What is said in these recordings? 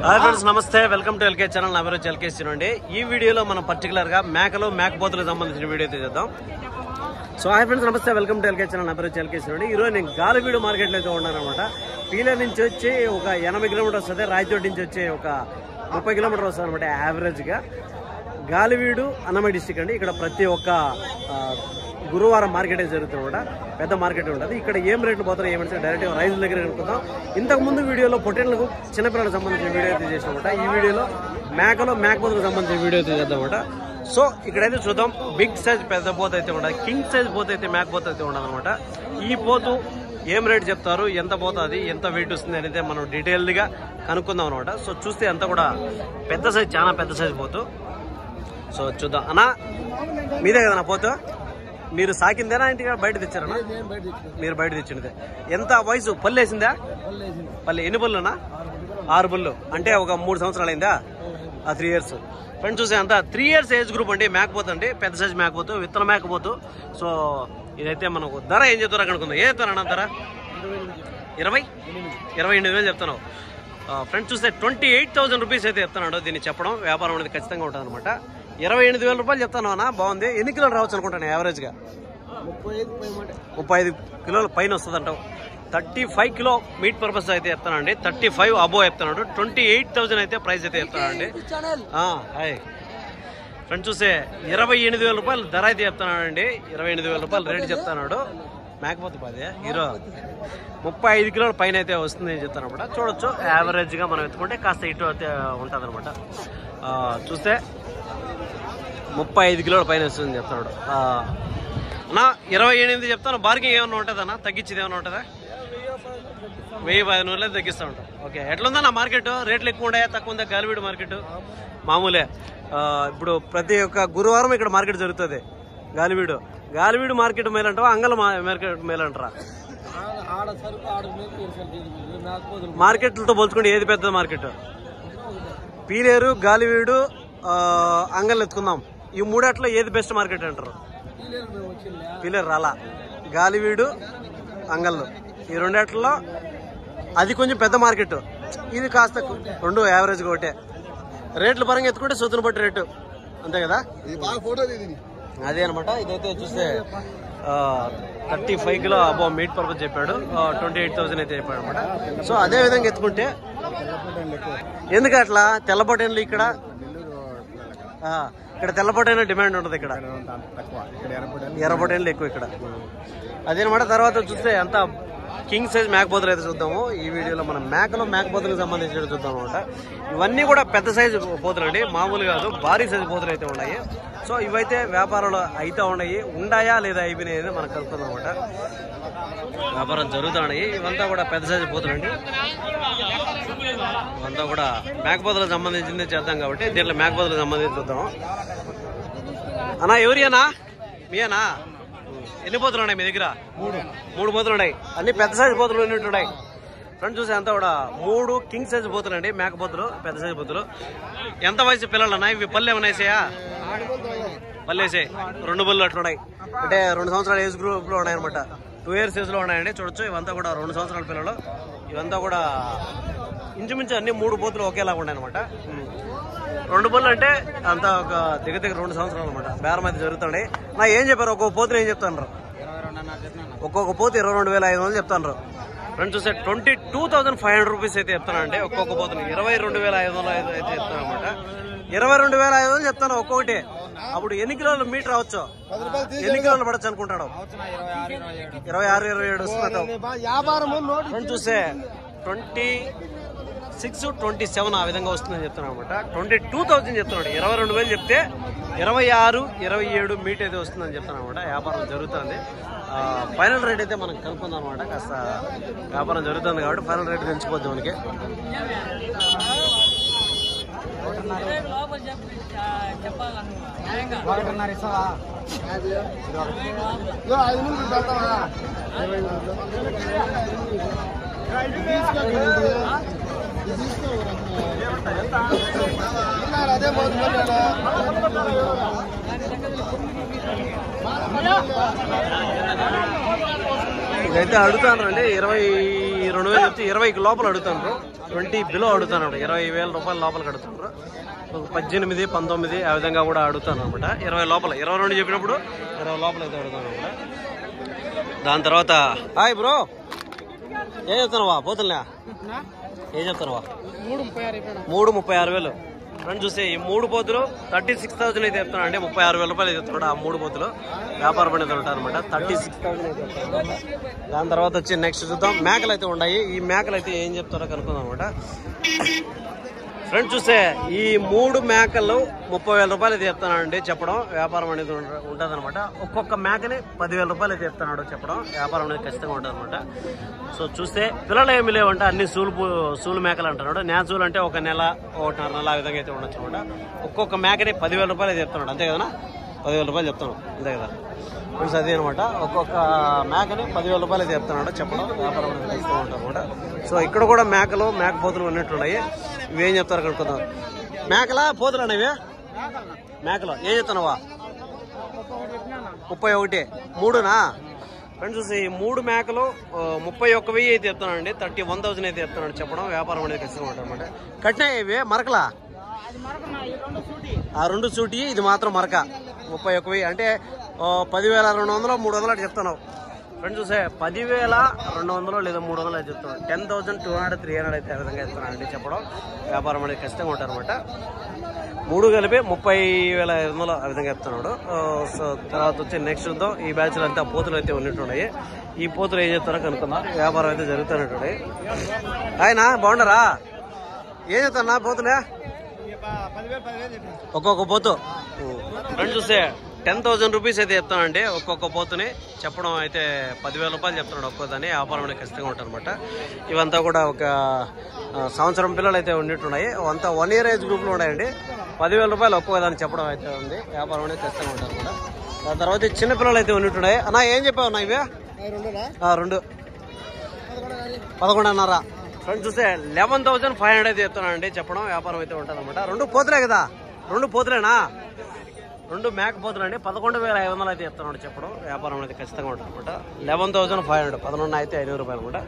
Hi friends, నమస్తే. Welcome to LK channel. నా పేరు ఎల్కే అండి. ఈ వీడియోలో మనం పర్టికులర్ గా మేకపోతులకు సంబంధించిన వీడియో అయితే చేద్దాం. సో హాయ్ ఫ్రెండ్స్, నమస్తే. Welcome to LK channel. నా పేరు ఎల్కే అండి. ఈ రోజు నేను గాలివీడు మార్కెట్లో అయితే ఉన్నాను అనమాట. పీలర్ నుంచి వచ్చి ఒక 80 కిలోమీటర్ వస్తుంది, రాయచోటి నుంచి వచ్చి ఒక 30 కిలోమీటర్ వస్తుంది అనమాట యావరేజ్ గా. గాలివీడు అన్నమయ్య డిస్టిక్ అండి. ఇక్కడ ప్రతి ఒక్క గురువారం మార్కెట్ జరుగుతుంది అనమాట. పెద్ద మార్కెట్ ఉంటుంది. ఇక్కడ ఏం రేట్లు పోతున్నాయి ఏమంటే డైరెక్ట్ రైతుల దగ్గర కనుక్కుందాం. ఇంతకు ముందు వీడియోలో పొట్టేళ్లకు చిన్నపిల్లలకు సంబంధించిన వీడియో అయితే చేసామన్నమాట. ఈ వీడియోలో మేకపోతులకు సంబంధించిన వీడియో అయితే చేద్దామన్నమాట. సో ఇక్కడైతే చూద్దాం. బిగ్ సైజ్ పెద్ద పోత అయితే ఉండదు, కింగ్ సైజ్ పోత అయితే మేకపోత అయితే ఉండదు అనమాట. ఈ పోతు ఏం రేట్ చెప్తారు, ఎంత పోతుంది, ఎంత వెయిట్ వస్తుంది అనేది మనం డీటెయిల్డ్ గా కనుక్కుందాం అనమాట. సో చూస్తే అంతా కూడా పెద్ద సైజ్, చాలా పెద్ద సైజ్ పోతు. సో చూద్దాం. అన్నా మీదే కదా నా పోతు? మీరు సాకిందేనా ఇంటికి బయట తెచ్చారన్నా? మీరు బయట తెచ్చినదే. ఎంత వయసు? పళ్ళు వేసిందా? పళ్ళు ఎన్ని పళ్ళునా? 6 పళ్ళు. అంటే ఒక 3 సంవత్సరాలు అయిందా? 3 ఇయర్స్. ఫ్రెండ్స్ చూసే అంతా 3 ఇయర్స్ ఏజ్ గ్రూప్ అండి. మేకపోతు అండి, పెద్ద సైజ్ మేకపోతు, విత్తన మేకపోతు. సో ఇదైతే మనకు ధర ఏం చెప్తారో కనుక్కుందాం. ఏ చెప్తారన్నా ధర? 28,000 చెప్తున్నావు. ఫ్రెండ్స్ చూస్తే 28,000 రూపీస్ అయితే చెప్తున్నాడు. దీన్ని చెప్పడం వ్యాపారం అనేది ఖచ్చితంగా ఉంటుంది అనమాట. 28,000 రూపాయలు చెప్తాను అన్న. బాగుంది. ఎన్ని కిలోలు రావచ్చు అనుకుంటాను యావరేజ్ గా? 35 కిలోల పైన వస్తుంది అంటావు. 35 కిలో మీట్ పర్పస్ అయితే చెప్తానండి. 35 అబో చెప్తున్నాడు. 28,000 అయితే ప్రైస్ అయితే చెప్తానండి. హాయ్ ఫ్రెండ్స్ చూస్తే 28,000 రూపాయలు ధర అయితే చెప్తానండి. 28,000 రూపాయలు రేట్ చెప్తాడు. మేకపోతే పదే హీరో 35 కిలోల పైన అయితే వస్తుంది అని చెప్తాను అనమాట. చూడొచ్చు. యావరేజ్ గా మనం ఎత్తుకుంటే కాస్త ఇటు అయితే ఉంటుంది అనమాట. చూస్తే 35 కిలోల పైన వస్తుంది చెప్తున్నాడు. అన్నా 28 చెప్తాను. బార్గింగ్ ఏమన్నా ఉంటుందన్నా? తగ్గించేది ఏమన్నా ఉంటుందా? 1,500 తగ్గిస్తూ ఉంటాం. ఓకే. ఎట్లుందన్నా మార్కెట్? రేట్లు ఎక్కువ ఉన్నాయా, తక్కువ ఉందా? గాలివీడు మార్కెట్ మామూలే. ఇప్పుడు ప్రతి ఒక్క గురువారం ఇక్కడ మార్కెట్ జరుగుతుంది. గాలివీడు మార్కెట్ మేలంటావా, అంగళ మార్కెట్ మేలంటారా? మార్కెట్లతో పోల్చుకుంటే ఏది పెద్ద మార్కెట్? పీలేరు, గాలివీడు, అంగళ్ళు ఎత్తుకుందాం. ఈ మూడట్లో ఏది బెస్ట్ మార్కెట్ అంటారు? పీలేరు రాలా, గాలివీడు, అంగళ్ళు ఈ రెండేట్లలో అది కొంచెం పెద్ద మార్కెట్. ఇది కాస్త రెండు యావరేజ్ గా ఒకటే. రేట్ల పరంగా ఎత్తుకుంటే సొత్తును బట్టి రేటు, అంతే కదా? అదే అనమాట. ఇదైతే చూస్తే 35 కిలో అబో మీట్ పర్పస్ చెప్పాడు. 28,000 అయితే చెప్పాడు అనమాట. సో అదే విధంగా ఎత్తుకుంటే ఎందుకు అట్లా తెల్లబొటేన్లు ఇక్కడ తెల్లబొటైన డిమాండ్ ఉంటుంది, ఇక్కడ ఎర్రబొటైన్లు ఎక్కువ ఇక్కడ. అదేనమాట. తర్వాత చూస్తే అంత కింగ్ సైజ్ మేకపోతులు అయితే చూద్దాము. ఈ వీడియోలో మనం మేకపోతులకు సంబంధించిన చూద్దాం అనమాట. ఇవన్నీ కూడా పెద్ద సైజు పోతులు అండి, మామూలు కాదు. భారీ సైజు పోతులు అయితే ఉన్నాయి. సో ఇవైతే వ్యాపారాలు అయితే ఉన్నాయా లేదా అయిపోయినాయి మనకు కలుపుతుంది అనమాట. వ్యాపారం జరుగుతూ ఉన్నాయి. ఇవంతా కూడా పెద్ద సైజు పోతులు అండి. ఇవంతా కూడా మేకపోతులకు సంబంధించింది చేద్దాం కాబట్టి దీంట్లో మేకపోతులకు సంబంధించి చూద్దాం. అన్నా ఎవరియనా? మీనా? ఎన్ని పోతులు ఉన్నాయి మీ దగ్గర? 3 పోతులు ఉన్నాయి. అన్ని పెద్ద సైజు పోతులు ఉన్నాయి. ఫ్రెండ్స్ చూసే అంతా కూడా 3 కింగ్ సైజ్ పోతులు అండి, మేకపోతులు, పెద్ద సైజు పోతులు. ఎంత వయసు పిల్లలు అన్నా? ఇవి పళ్ళు ఏమైనా వేసాయా? పళ్ళు వేసాయి. 2 పళ్ళు అట్లున్నాయి. అంటే 2 సంవత్సరాల ఏజ్ గ్రూప్ లో ఉన్నాయన్నమాట. 2 ఇయర్స్ ఏజ్ లో ఉన్నాయండి. చూడొచ్చు. ఇవంతా కూడా 2 సంవత్సరాల పిల్లలు. ఇవంతా కూడా ఇంచుమించు అన్ని 3 పోతులు ఒకేలాగా ఉన్నాయి అనమాట. 2 పళ్ళు అంటే అంతా ఒక దగ్గర 2 సంవత్సరాలు అనమాట. బేరం అయితే జరుగుతున్నాయి. నా ఏం చెప్పారు? ఒక్కొక్క పోతులు ఏం చెప్తాను? ఒక్కొక్క పోతు 22,500 చెప్తాను. ఫ్రెండ్స్ చూస్తే 22,500 రూపీస్ అయితే చెప్తాను అండి. ఒక్కొక్క పోతులు 22,500 అయితే చెప్తాను అనమాట. 22,500 చెప్తాను ఒక్కొక్కటి. అప్పుడు ఎన్ని కిలోలు మీటర్ అవచ్చు? ఎన్ని కిలోలు పడచ్చు అనుకుంటాడు? 26, 27 వస్తుంది. ఫ్రెండ్స్ చూస్తే 26, 27 ఆ విధంగా వస్తుందని చెప్తున్నాను అనమాట. 22,000 చెప్తున్నాడు. 22,000 చెప్తే 26, 27 మీట్ అయితే వస్తుందని చెప్తాను అనమాట. వ్యాపారం జరుగుతుంది. ఫైనల్ రేట్ అయితే మనకు కలుపుకుందాం అనమాట. కాస్త వ్యాపారం జరుగుతుంది కాబట్టి ఫైనల్ రేట్ పెంచుకోవద్దు మనకి. ఇదైతే అడుగుతాను అండి 22,000 చెప్తే 20కి లోపల అడుగుతాను. 20 బిలో అడుగుతాను, 20,000 రూపాయల లోపలికి అడుగుతున్నారు. 18, 19 ఆ విధంగా కూడా అడుగుతాను అనమాట. 20 లోపల, 22 చెప్పినప్పుడు 20 లోపల అయితే అడుగుతాను అనమాట. దాని తర్వాత హాయ్ బ్రో, ఏం చెప్తున్నావా పోతున్నా? ఏం చెప్తున్నావా? 3,36,000. ఫ్రెండ్ చూస్తే ఈ 3 పోతులు 36,000 అయితే చెప్తున్నాడు అండి. 36,000 రూపాయలు చెప్తున్నాడు ఆ 3 పోతులు. వ్యాపారం అనేది ఉంటారు అనమాట. 36,000 అయితే చెప్తారు. దాని తర్వాత వచ్చి నెక్స్ట్ చూద్దాం, మేకలు అయితే ఉన్నాయి. ఈ మేకలు అయితే ఏం చెప్తారో కనుక్కుందాం అనమాట. ఫ్రెండ్స్ చూస్తే ఈ 3 మేకలు 30,000 రూపాయలు అయితే చెప్తానండి చెప్పడం. వ్యాపారం అనేది ఉంటుంది అనమాట. ఒక్కొక్క మేకని 10,000 రూపాయలు అయితే చెప్తున్నాడు చెప్పడం. వ్యాపారం అనేది ఖచ్చితంగా ఉంటుంది అనమాట. సో చూస్తే పిల్లలు ఏమి లేవంటే అన్ని సూలు మేకలు అంటున్నాడు. నేచూలు అంటే 1 నెల 1.5 నెల ఆ విధంగా అయితే ఉండొచ్చు అనమాట. ఒక్కొక్క మేకని 10,000 రూపాయలు అయితే చెప్తున్నాడు, అంతే కదా? 10,000 రూపాయలు చెప్తాను, అంతే కదా ఫ్రెండ్స్? అదే అనమాట. ఒక్కొక్క మేకని 10,000 రూపాయలు అయితే చెప్తున్నాడు చెప్పడం. వ్యాపారం అనేది ఖచ్చితంగా ఉంటుంది అనమాట. సో ఇక్కడ కూడా మేకలు మేకపోతులు ఉన్నట్టున్నాయి. ఇవేం చెప్తారు కనుక్కుందాం. మేకలా పోతులు అనేవి? మేకలు ఏం చెప్తున్నావా? 31. 3నా ఫ్రెండ్స్ చూసి ఈ 3 మేకలు 31,000 అయితే చెప్తానండి. 31,000 అయితే చెప్తున్నాడు చెప్పడం. వ్యాపారం అనేది ఖచ్చితంగా ఉంటుంది అనమాట. కట్టినాయి ఇవి మరకలా? ఆ 2 సూటి, ఇది మాత్రం మరక. 31,000 అంటే 10,200 300 అంటే చెప్తున్నావు ఫ్రెండ్స్. చూసే 10,200 లేదా 300 అయితే చెప్తున్నాడు. 10,200 300 అయితే ఆ విధంగా చెప్తున్నానండి చెప్పడం. వ్యాపారం అనేది ఖచ్చితంగా ఉంటారు అనమాట. 3 కలిపి 30,500 ఆ విధంగా చెప్తున్నాడు. సో తర్వాత వచ్చి నెక్స్ట్ చూద్దాం. ఈ బ్యాచ్లు అంతా పోతులు అయితే ఉన్నట్టున్నాయి. ఈ పోతులు ఏం చెప్తారో కనుక్కుందాం. వ్యాపారం అయితే జరుగుతున్నట్టున్నాయి. ఆయన బాగుండరా? ఏం చెప్తారా పోతులే? ఒక్కొక్క పోతు ఫ్రెండ్స్ చూస్తే 10,000 రూపీస్ అయితే చెప్తానండి ఒక్కొక్క పోతుని చెప్పడం. అయితే 10,000 రూపాయలు చెప్తున్నాడు ఒక్కోదాన్ని. వ్యాపారం అనేది ఖచ్చితంగా ఉంటుంది అనమాట. ఇవంతా కూడా ఒక సంవత్సరం పిల్లలు అయితే ఉన్నట్టున్నాయి. అంతా 1 year ఏజ్ గ్రూప్లో ఉన్నాయండి. 10,000 రూపాయలు ఒక్కోదాన్ని చెప్పడం అయితే ఉంది. వ్యాపారం అనేది ఖచ్చితంగా ఉంటుంది అనమాట. దాని తర్వాత చిన్న పిల్లలు అయితే ఉన్నట్టున్నాయి. అన్నా ఏం చెప్పావు అన్నా ఇవే? 2 11.5. ఫ్రెండ్స్ చూస్తే 11,500 అయితే చెప్తున్నానండి చెప్పడం. వ్యాపారం అయితే ఉంటుంది అనమాట. 2 పోతులే కదా? 2 పోతులేనా? 2 మేక పోతులు అండి. 11,500 అయితే చెప్తున్నాడు చెప్పడం. వ్యాపారం అయితే ఖచ్చితంగా ఉంటుంది అనమాట. 11,500 11 అయితే 500 రూపాయలు అనమాట.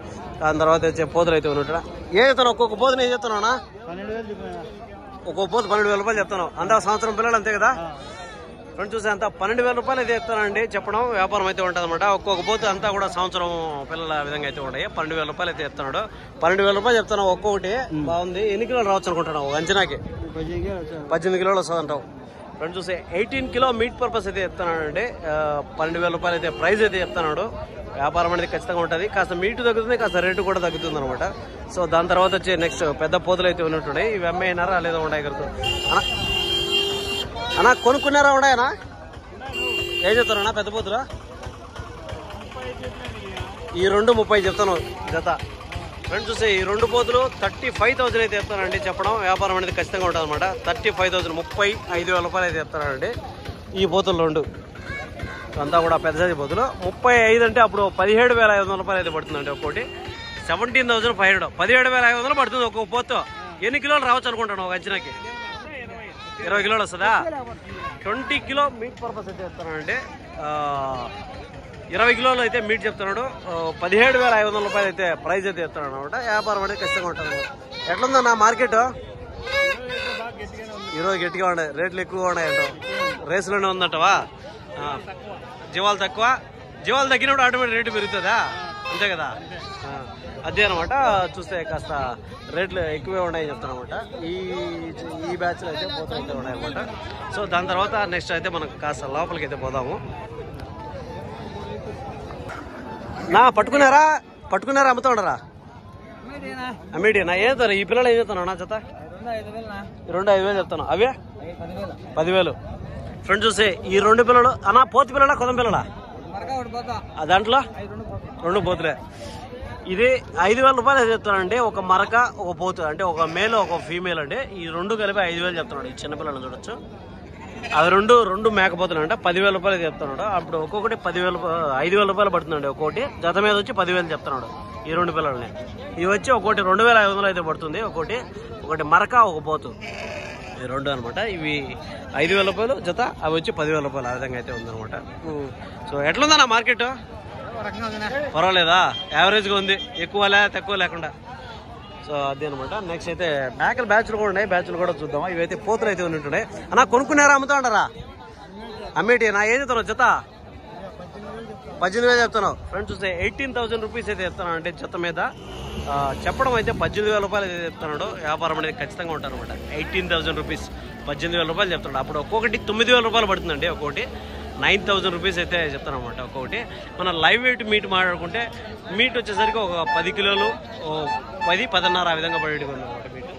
దాని తర్వాత వచ్చే పోతులు అయితే ఉన్నట్టు ఏం చెప్తాను? ఒక్కొక్క పోతులు ఏం చెప్తున్నావునా? ఒక్కొక్క పోతు 12,000 రూపాయలు చెప్తున్నావు. అంతా సంవత్సరం పిల్లలు అంతే కదా? ఫ్రెండ్స్ చూస్తే అంతా 12,000 రూపాయలు అయితే చెప్తానండి చెప్పడం. వ్యాపారం అయితే ఉంటుంది అనమాట. ఒక్కొక్క పోతు అంతా కూడా సంవత్సరం పిల్లల విధంగా అయితే ఉంటాయి. 12,000 రూపాయలు అయితే చెప్తున్నాడు. 12,000 రూపాయలు చెప్తాను ఒక్కొక్కటి. బాగుంది. ఎన్ని కిలోలు రావచ్చు అనుకుంటున్నావు అంచనాకి? 18 కిలోలు వస్తుంది అంటావు. ఫ్రెండ్స్ చూస్తే 18 కిలో మీట్ పర్పస్ అయితే చెప్తానండి. 12,000 రూపాయలు అయితే ప్రైస్ అయితే చెప్తున్నాడు. వ్యాపారం అనేది ఖచ్చితంగా ఉంటుంది. కాస్త మీటు తగ్గుతుంది, కాస్త రేటు కూడా తగ్గుతుంది అనమాట. సో దాని తర్వాత వచ్చి నెక్స్ట్ పెద్ద పోతులు అయితే ఉన్నట్టున్నాయి. ఇవి అమ్మాయినారా లేదా ఉన్నాయి కదా అన్నా? కొనుక్కున్నారా ఉన్నాయనా? ఏం చెప్తారన్నా పెద్ద పోతులా? ఈ 2 30 చెప్తాను జత. ఫ్రెండ్స్ చూస్తే ఈ 2 పోతులు 35,000 అయితే చెప్తానండి చెప్పడం. వ్యాపారం అనేది ఖచ్చితంగా ఉంటుంది అనమాట. 35,000 35,000 రూపాయలు అయితే చెప్తానండి ఈ పోతులు 2. అంతా కూడా పెద్ద సైజు పోతులు. 35 అంటే అప్పుడు 17,500 రూపాయలు అయితే పడుతుందండి ఒక్కోటి. 17,500 17,500 పడుతుంది ఒక్కొక్క పోతు. ఎన్ని కిలోలు రావచ్చు అనుకుంటాను ఒక అంచనాకి? 20 కిలోలు వస్తుందా? 20 కిలో మీట్ పర్పస్ అయితే చెప్తానండి. 20 కిలోలు అయితే మీట్ చెప్తున్నాడు. 17,500 రూపాయలు అయితే ప్రైస్ అయితే చెప్తున్నాడు అనమాట. వ్యాపారం అనేది ఖచ్చితంగా ఉంటుంది. ఎట్లుందన్నా మార్కెట్? ఈరోజు గట్టిగా ఉన్నాయి, రేట్లు ఎక్కువగా ఉన్నాయంటావు. రేసులోనే ఉందంటవా? జీవాలు తక్కువ, జీవాలు తగ్గినప్పుడు ఆటోమేటిక్ రేటు పెరుగుతుందా? అంతే కదా? అదే అనమాట. చూస్తే కాస్త రేట్లు ఎక్కువే ఉన్నాయని చెప్తాను అనమాట. ఈ బ్యాచ్లో అయితే పోతలు అయితే ఉన్నాయన్నమాట. సో దాని తర్వాత నెక్స్ట్ అయితే మనం కాస్త లోపలికి అయితే పోదాము. పట్టుకున్నారా అమ్ముతా ఉండరా? అమ్మేటినా? ఏం చెప్తారు ఈ పిల్లలు? ఏం చెప్తాను నా జత? 2 5,000 చెప్తాను. అవే 10,000. ఫ్రెండ్స్ చూస్తే ఈ 2 పిల్లలు అన్నా పోతు పిల్లలా కొదం పిల్లలా? దాంట్లో 2 పోతులే. ఇది 5,000 రూపాయలు చెప్తానండి. ఒక మరక ఒక పోతు అంటే ఒక మేల్ ఒక ఫీమేల్ అండి. ఈ 2 కలిపి 5,000 చెప్తున్నాడు. ఈ చిన్నపిల్లలను చూడొచ్చు. అవి 2 మేకపోతులు అంటే 10,000 రూపాయలు చెప్తున్నాడు. అప్పుడు ఒక్కొక్కటి 5,000 రూపాయలు పడుతుందండి ఒక్కోటి. జత మీద వచ్చి 10,000 చెప్తున్నాడు ఈ 2 పిల్లల్ని. ఇవి వచ్చి ఒక్కోటి 2,500 అయితే పడుతుంది. ఒకటి మరక ఒక పోతు, ఈ 2 అనమాట. ఇవి 5,000 రూపాయలు జత, అవి వచ్చి 10,000 రూపాయలు. ఆ విధంగా అయితే ఉందనమాట. సో ఎట్లుందన్నా మార్కెట్? పర్వాలేదా? యావరేజ్గా ఉంది, ఎక్కువ తక్కువ లేకుండా. సో అదే అనమాట. నెక్స్ట్ అయితే మేకల బ్యాచ్లు కూడా ఉన్నాయి, బ్యాచ్లు కూడా చూద్దాం. ఇవైతే పోతులు అయితే ఉంటుండే. అన్నా కొనుక్కున్నారా అమ్ముతా ఉంటారా? అమ్మేటి నా ఏం చెప్తాను జత 18,000 చెప్తున్నావు ఫ్రెండ్స్. చూస్తే 18,000 రూపీస్ అయితే చెప్తాను. అంటే జత మీద చెప్పడం అయితే 18,000 రూపాయలు అయితే చెప్తున్నాడు. వ్యాపారం అనేది ఖచ్చితంగా ఉంటారు అనమాట. 18,000 రూపీస్ 18,000 రూపాయలు చెప్తున్నాడు. అప్పుడు ఒక్కొక్కటి 9,000 రూపాయలు పడుతుందండి. ఒక్కొక్కటి 9,000 రూపీస్ అయితే చెప్తాను అనమాట. ఒక్కొక్కటి మన లైవ్ వెయిట్ మీట్ మాట్లాడుకుంటే మీట్ వచ్చేసరికి ఒక 10 కిలోలు 10-10.5 ఆ విధంగా పడేది అనమాట మీట్.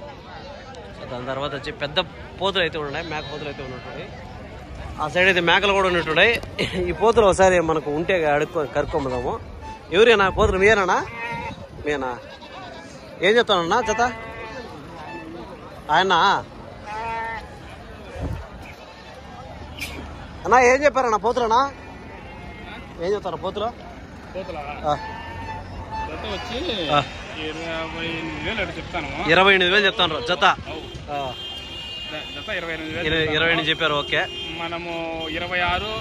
దాని తర్వాత వచ్చి పెద్ద పోతులు అయితే ఉన్నాయి, మేక పోతులు అయితే ఉన్నట్టు. ఆ సైడ్ అయితే మేకలు కూడా ఉన్నట్టున్నాయి. ఈ పోతులు ఒకసారి మనకు ఉంటే కరుక్కొమ్ముదాము. ఎవరేనా పోతులు? మీరేనా? మీనా? ఏం చెప్తానన్నా జత? ఆయన అన్నా ఏం చెప్పారన్నా పోతులనా? ఏం చెప్తారా పోతులు? 28,000 చెప్తాను జత. 28 చెప్పారు. ఓకే, మనము 26,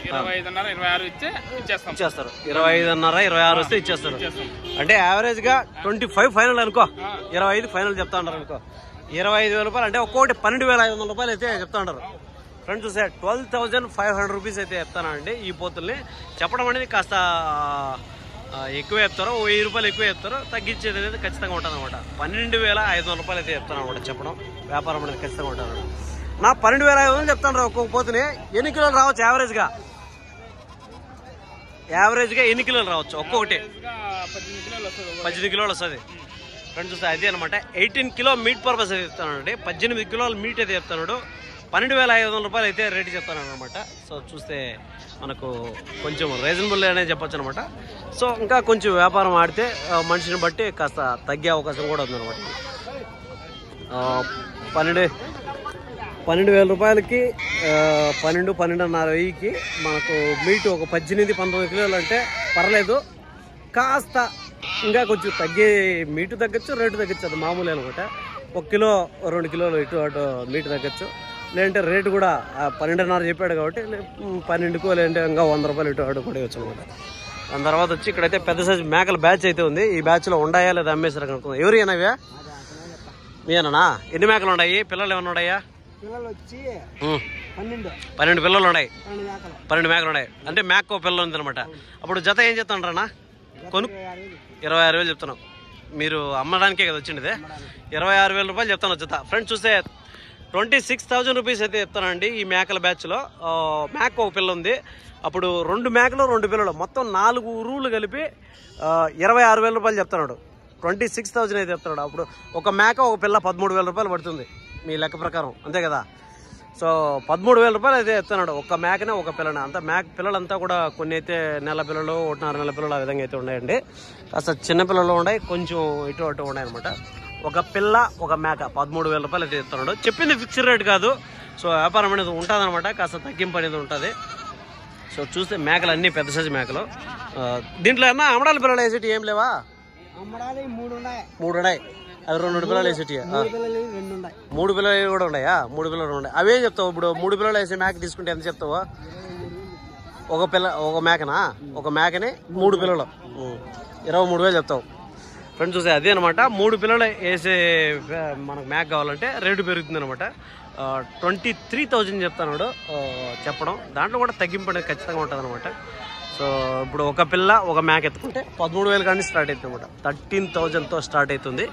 25.5, 26 ఇచ్చేస్తారు. 25.5, 26 వస్తే ఇచ్చేస్తారు. అంటే యావరేజ్ గా 25 ఫైనల్ అనుకో, 25 ఫైనల్ చెప్తా ఉంటారు అనుకో. 25,000 రూపాయలు అంటే ఒక్కొక్కటి 12,500 రూపాయలు అయితే చెప్తా ఉంటారు ఫ్రెండ్స్. చూసే 12,500 రూపీస్ అయితే చెప్తానండి ఈ పోతుల్ని. చెప్పడం అనేది కాస్త ఎక్కువ చెప్తారు, 1000 రూపాయలు ఎక్కువ చెప్తారు. తగ్గించేది అనేది ఖచ్చితంగా ఉంటుంది అనమాట. 12,500 రూపాయలు అయితే చెప్తాను అనమాట. చెప్పడం వ్యాపారం అనేది ఖచ్చితంగా ఉంటుంది. నా 12,500 చెప్తాను. ఒక్కొక్క పోతుని ఎన్ని కిలోలు రావచ్చు యావరేజ్గా? ఎన్ని కిలోలు రావచ్చు? ఒక్కొక్కటి 18 కిలోలు వస్తుంది ఫ్రెండ్స్. చూస్తే అదే అనమాట. 18 కిలో మీట్ పర్పస్ అయితే చెప్తానండి. 18 కిలోల మీట్ అయితే చెప్తాడు. 12,500 రూపాయలు అయితే రేటు చెప్తాను అనమాట. సో చూస్తే మనకు కొంచెం రీజనబుల్ అనేది చెప్పొచ్చు అనమాట. సో ఇంకా కొంచెం వ్యాపారం ఆడితే మనిషిని బట్టి కాస్త తగ్గే అవకాశం కూడా ఉందన్నమాట. 12,000 రూపాయలకి 12-12.5 మనకు మీట్ ఒక 18-19 కిలోలు అంటే పర్లేదు. కాస్త ఇంకా కొంచెం తగ్గే మీటు తగ్గచ్చు, రేటు తగ్గచ్చు. అది మామూలు అనమాట. 1 కిలో 2 కిలోలు ఇటు అటు మీటు తగ్గచ్చు. లేదంటే రేటు కూడా 12.5 చెప్పాడు కాబట్టి 12కో లేదంటే ఇంకా 100 రూపాయలు ఇటు అటు కూడా వచ్చు అనమాట. దాని తర్వాత వచ్చి ఇక్కడైతే పెద్ద సైజు మేకల బ్యాచ్ అయితే ఉంది. ఈ బ్యాచ్లో ఉన్నాయా లేదా అమ్మేసారు కనుక్కుందాం. ఎవరు ఏనవే? మీనా? ఎన్ని మేకలు ఉన్నాయి? పిల్లలు ఏమన్నా ఉన్నాయా? 12 పిల్లలు ఉన్నాయి. 12 మేకలు ఉన్నాయి. అంటే మేకో పిల్లలు ఉంది అనమాట. అప్పుడు జత ఏం చెప్తాండ్రన్నా? 26,000 చెప్తున్నాం. మీరు అమ్మడానికే కదా వచ్చింది. 26,000 రూపాయలు చెప్తాను జత. ఫ్రెండ్స్ చూస్తే 26,000 రూపీస్ అయితే చెప్తానండి ఈ మేకల బ్యాచ్లో. మేక ఒక పిల్ల ఉంది. అప్పుడు 2 మేకలు 2 పిల్లలు మొత్తం 4 రూలు కలిపి 26,000 రూపాయలు చెప్తున్నాడు. 26,000 అయితే చెప్తున్నాడు. అప్పుడు ఒక మేక ఒక పిల్ల 13,000 రూపాయలు పడుతుంది మీ లెక్క ప్రకారం, అంతే కదా. సో 13,000 రూపాయలు అయితే చెప్తున్నాడు. ఒక మేకనే ఒక పిల్లని. అంతా మేక పిల్లలంతా కూడా కొన్ని అయితే నెల పిల్లలు, 1.5 నెల పిల్లలు ఆ విధంగా అయితే ఉన్నాయండి. కాస్త చిన్న పిల్లలు ఉన్నాయి, కొంచెం ఇటు అటు ఉన్నాయి అనమాట. ఒక పిల్ల ఒక మేక 13,000 రూపాయలు అయితే చెప్తున్నాడు. చెప్పింది ఫిక్స్డ్ రేట్ కాదు. సో వ్యాపారం అనేది ఉంటుంది అనమాట. కాస్త తగ్గింపు అనేది ఉంటుంది. సో చూస్తే మేకలు అన్ని పెద్ద సైజు మేకలు. దీంట్లో ఏమన్నా అమ్మడాలి పిల్లలు వేసేటి ఏం లేవా? 3 ఉన్నాయి. అవి 2 పిల్లలు వేసేటి. 3 పిల్లలు కూడా ఉన్నాయా? 3 పిల్లలు ఉన్నాయి. అవేం చెప్తావు? ఇప్పుడు 3 పిల్లలు వేసే మేక తీసుకుంటే ఎంత చెప్తావు? ఒక మేకనా? ఒక మేకని 3 పిల్లలు 23,000 చెప్తావు ఫ్రెండ్స్. చూసే అదే అనమాట. 3 పిల్లలు వేసే మనకు మేక కావాలంటే రేటు పెరుగుతుంది అనమాట. 23,000 చెప్తాడు చెప్పడం. దాంట్లో కూడా తగ్గింపు అనేది ఖచ్చితంగా ఉంటుంది అనమాట. సో ఇప్పుడు ఒక పిల్ల ఒక మేక ఎత్తుకుంటే 13,000 కానీ స్టార్ట్ అవుతుంది అనమాట. 13,000తో స్టార్ట్ అవుతుంది.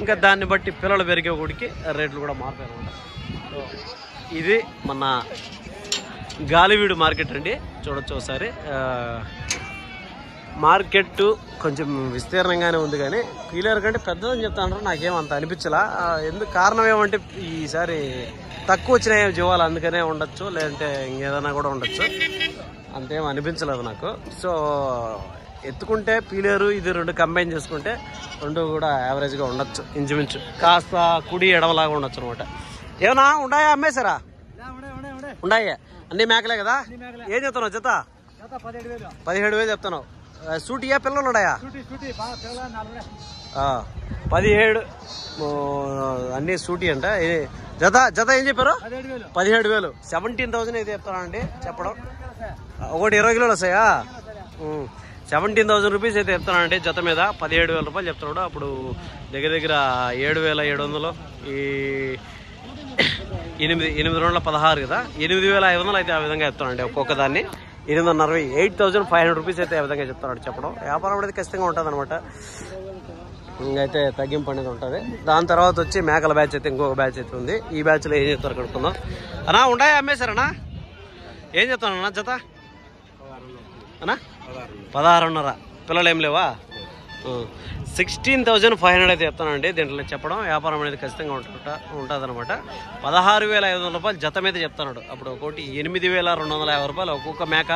ఇంకా దాన్ని బట్టి పిల్లలు పెరిగే గుడికి రేట్లు కూడా మారుతాయి అనమాట. సో ఇది మన గాలివీడు మార్కెట్ అండి. చూడొచ్చు ఒకసారి. మార్కెట్ కొంచెం విస్తీర్ణంగానే ఉంది కానీ క్లియర్ కంటే పెద్దదని చెప్తాను. నాకేమంత అనిపించలా. ఎందుకు కారణం ఏమంటే ఈసారి తక్కువ వచ్చినాయి జీవాలు, అందుకనే ఉండొచ్చు. లేదంటే ఇంకేదైనా కూడా ఉండొచ్చు. అంతేం అనిపించలేదు నాకు. సో ఎత్తుకుంటే పీలేరు ఇది 2 కంబైన్ చేసుకుంటే 2 కూడా యావరేజ్గా ఉండొచ్చు. ఇంచుమించు కాస్త కుడి ఎడమలాగా ఉండొచ్చు అనమాట. ఏమన్నా ఉన్నాయా? అమ్మేశారా? ఉన్నాయా? అన్ని మేకలే కదా. ఏం చెప్తున్నావు జత? 17,000 చెప్తున్నావు. సూటియా పిల్లలు ఉన్నాయా? 17 అన్ని సూటి అంట. జత ఏం చెప్పారు? 17,000. 17,000 అయితే చెప్తానండి చెప్పడం. ఒకటి 20 కిలోలు వస్తాయా? 17,000 రూపీస్ అయితే చెప్తానండి. జత మీద 17,000 రూపాయలు చెప్తున్నాడు. అప్పుడు దగ్గర దగ్గర 7,700 ఈ 8 రోజుల 16 కదా, 8,500 అయితే ఆ విధంగా చెప్తానండి. ఒక్కొక్క దాన్ని 840 8,500 రూపీస్ అయితే ఆ విధంగా చెప్తున్నాడు చెప్పడం. వ్యాపారం అనేది ఖచ్చితంగా ఉంటుంది అనమాట. ఇంకైతే తగ్గింపు అనేది ఉంటుంది. దాని తర్వాత వచ్చి మేకల బ్యాచ్ అయితే ఇంకొక బ్యాచ్ అయితే ఉంది. ఈ బ్యాచ్లో ఏం చెప్తారు కనుక్కుందాం. అన్నా ఉంటాయా అమ్మేశారన్నా? ఏం చెప్తానన్నా జత అన్నా? 16,500. పిల్లలు ఏం లేవా? 16,500 అయితే చెప్తానండి. దీంట్లో చెప్పడం వ్యాపారం అనేది ఖచ్చితంగా ఉంటుంది అనమాట. 16,500 రూపాయలు జత మీద చెప్తున్నాడు. అప్పుడు ఒకటి 8,250 రూపాయలు ఒక్కొక్క మేక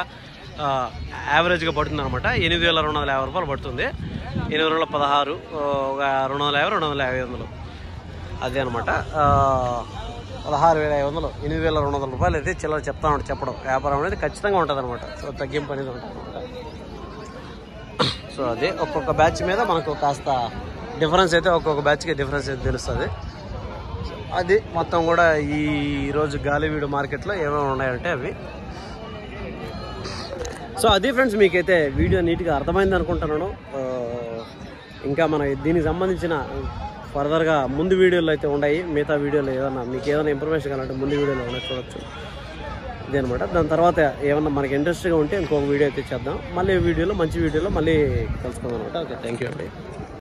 యావరేజ్గా పడుతుంది అనమాట. 8,250 రూపాయలు పడుతుంది. 8,16 250 250 అదే అనమాట. 16,500 8,200 రూపాయలు అయితే చిల్లర చెప్తాను చెప్పడం. వ్యాపారం అనేది ఖచ్చితంగా ఉంటుంది అనమాట. సో తగ్గింపు అనేది ఉంటుంది అనమాట. సో అదే ఒక్కొక్క బ్యాచ్ మీద మనకు కాస్త డిఫరెన్స్ అయితే ఒక్కొక్క బ్యాచ్కి డిఫరెన్స్ అయితే తెలుస్తుంది. అది మొత్తం కూడా ఈరోజు గాలివీడు మార్కెట్లో ఏమేమి ఉన్నాయంటే అవి. సో అది ఫ్రెండ్స్, మీకైతే వీడియో నీట్గా అర్థమైంది అనుకుంటున్నాను. ఇంకా మన దీనికి సంబంధించిన ఫర్దర్గా ముందు వీడియోలు అయితే ఉన్నాయి. మిగతా వీడియోలో ఏదన్నా మీకు ఏదైనా ఇన్ఫర్మేషన్ కావాలంటే ముందు వీడియోలో ఏమైనా చూడొచ్చు. ఇదే అనమాట. దాని తర్వాత ఏమన్నా మనకి ఇంట్రెస్ట్గా ఉంటే ఇంకొక వీడియో అయితే చేద్దాం. మళ్ళీ వీడియోలో మంచి వీడియోలో మళ్ళీ కలుసుకుందాం అనమాట. ఓకే, థ్యాంక్ యూ అండి.